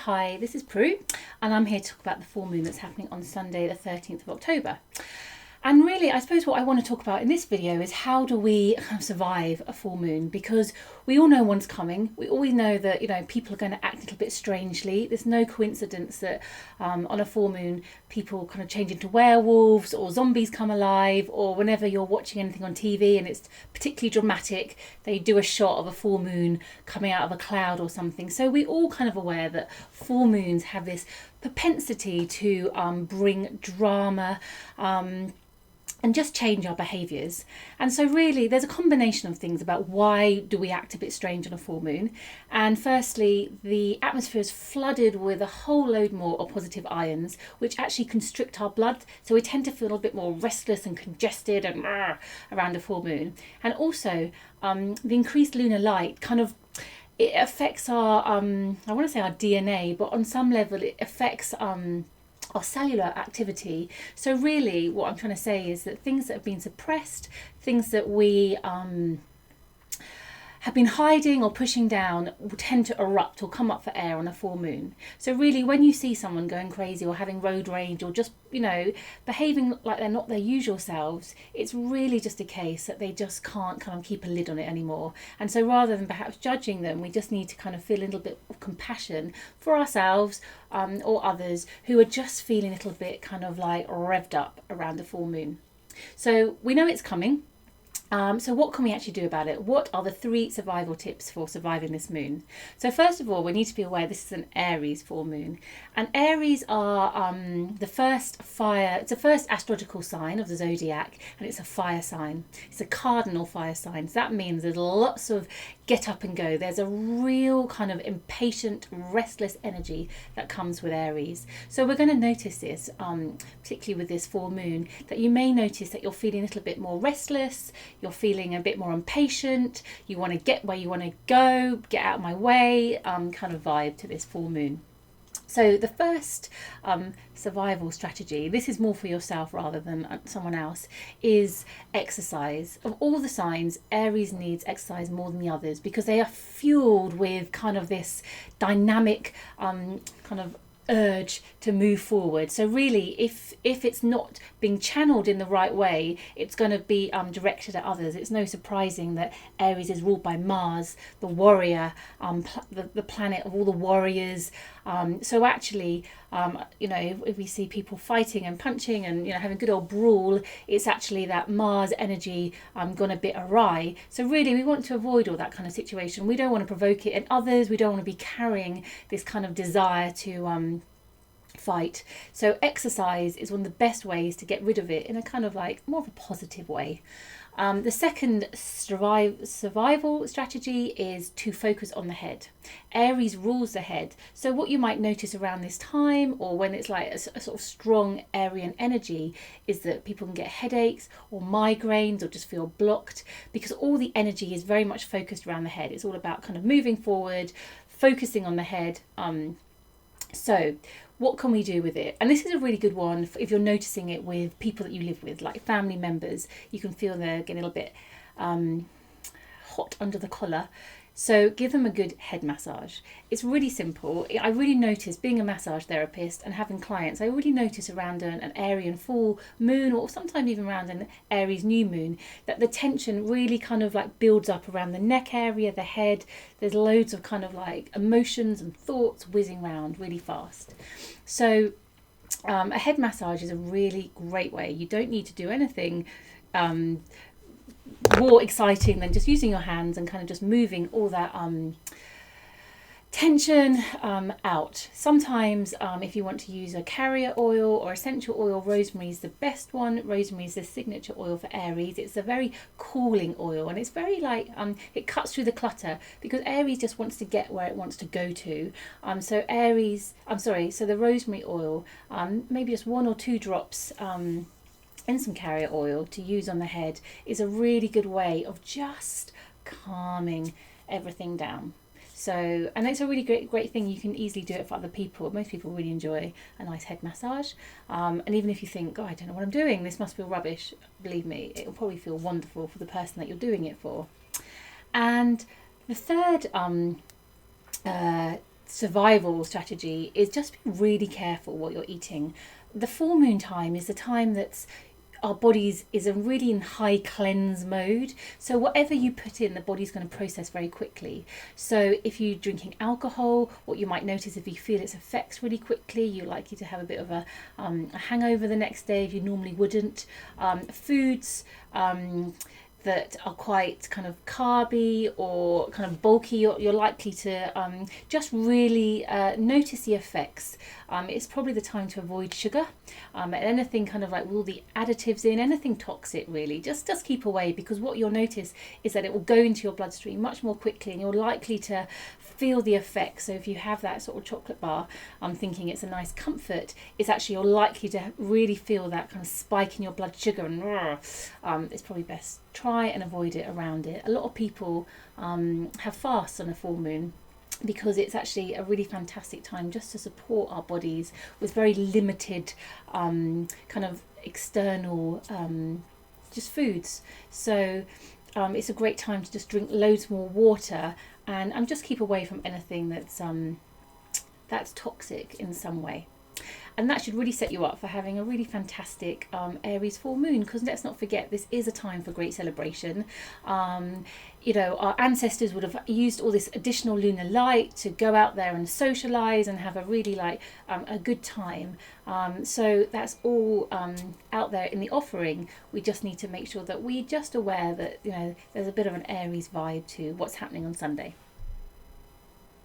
Hi, this is Prue, and I'm here to talk about the full moon that's happening on Sunday, the 13th of October. And really, I suppose what I want to talk about in this video is how do we kind of survive a full moon? Because we all know one's coming. We always know that, people are going to act a little bit strangely. There's no coincidence that on a full moon, people kind of change into werewolves or zombies come alive, or whenever you're watching anything on TV and it's particularly dramatic, they do a shot of a full moon coming out of a cloud or something. So we're all kind of aware that full moons have this propensity to bring drama, and just change our behaviours. And so really there's a combination of things about why do we act a bit strange on a full moon. And firstly, the atmosphere is flooded with a whole load more of positive ions, which actually constrict our blood. So we tend to feel a bit more restless and congested and around a full moon. And also the increased lunar light it affects our, I want to say our DNA, but on some level it affects our cellular activity. So really what I'm trying to say is that things that have been suppressed, things that we have been hiding or pushing down will tend to erupt or come up for air on a full moon. So really when you see someone going crazy or having road rage or just, behaving like they're not their usual selves, it's really just a case that they just can't kind of keep a lid on it anymore. And so rather than perhaps judging them, we just need to kind of feel a little bit of compassion for ourselves or others who are just feeling a little bit kind of like revved up around a full moon. So we know it's coming. So what can we actually do about it? What are the 3 survival tips for surviving this moon? So first of all, we need to be aware this is an Aries full moon. And Aries are the first astrological sign of the zodiac, and it's a fire sign. It's a cardinal fire sign. So that means there's lots of get up and go. There's a real kind of impatient, restless energy that comes with Aries. So we're going to notice this, particularly with this full moon, that you may notice that you're feeling a little bit more restless, you're feeling a bit more impatient, you want to get where you want to go, get out of my way, kind of vibe to this full moon. So the first survival strategy, this is more for yourself rather than someone else, is exercise. Of all the signs, Aries needs exercise more than the others because they are fueled with kind of this dynamic kind of urge to move forward. So really if it's not being channeled in the right way, it's going to be directed at others. It's no surprising that Aries is ruled by Mars, the warrior, the planet of all the warriors. So actually if we see people fighting and punching and having a good old brawl, it's actually that Mars energy gone a bit awry. So really we want to avoid all that kind of situation. We don't want to provoke it in others. We don't want to be carrying this kind of desire to fight. So exercise is one of the best ways to get rid of it in a kind of like more of a positive way. The second survival strategy is to focus on the head. Aries rules the head. So what you might notice around this time, or when it's like a sort of strong Arian energy, is that people can get headaches or migraines or just feel blocked because all the energy is very much focused around the head. It's all about kind of moving forward, focusing on the head. So what can we do with it? And this is a really good one if you're noticing it with people that you live with, like family members. You can feel they're getting a little bit hot under the collar. So give them a good head massage. It's really simple. I really notice, being a massage therapist and having clients, I really notice around an Arian full moon, or sometimes even around an Aries new moon, that the tension really kind of like builds up around the neck area, the head. There's loads of kind of like emotions and thoughts whizzing around really fast. So a head massage is a really great way. You don't need to do anything more exciting than just using your hands and kind of just moving all that tension out. Sometimes if you want to use a carrier oil or essential oil, rosemary is the best one. Rosemary is the signature oil for Aries. It's a very cooling oil, and it's very like it cuts through the clutter because Aries just wants to get where it wants to go to. So the rosemary oil, maybe just 1 or 2 drops and some carrier oil to use on the head, is a really good way of just calming everything down. So, and it's a really great thing. You can easily do it for other people. Most people really enjoy a nice head massage. And even if you think, oh, I don't know what I'm doing, this must feel rubbish, believe me, it will probably feel wonderful for the person that you're doing it for. And the third survival strategy is just be really careful what you're eating. The full moon time is the time that's our bodies is a really in high cleanse mode, so whatever you put in, the body's going to process very quickly. So if you're drinking alcohol, what you might notice, if you feel its effects really quickly, you're likely to have a bit of a hangover the next day if you normally wouldn't. Foods that are quite kind of carby or kind of bulky, you're likely to just really notice the effects. It's probably the time to avoid sugar and anything kind of like with all the additives in, anything toxic really, just keep away, because what you'll notice is that it will go into your bloodstream much more quickly and you're likely to feel the effects. So if you have that sort of chocolate bar, I'm thinking it's a nice comfort, it's actually you're likely to really feel that kind of spike in your blood sugar, and it's probably best try and avoid it around it. A lot of people have fasts on a full moon because it's actually a really fantastic time just to support our bodies with very limited kind of external just foods. So it's a great time to just drink loads more water and just keep away from anything that's toxic in some way. And that should really set you up for having a really fantastic Aries full moon, because let's not forget, this is a time for great celebration. Our ancestors would have used all this additional lunar light to go out there and socialize and have a really a good time. So that's all out there in the offering. We just need to make sure that we're just aware that there's a bit of an Aries vibe to what's happening on Sunday.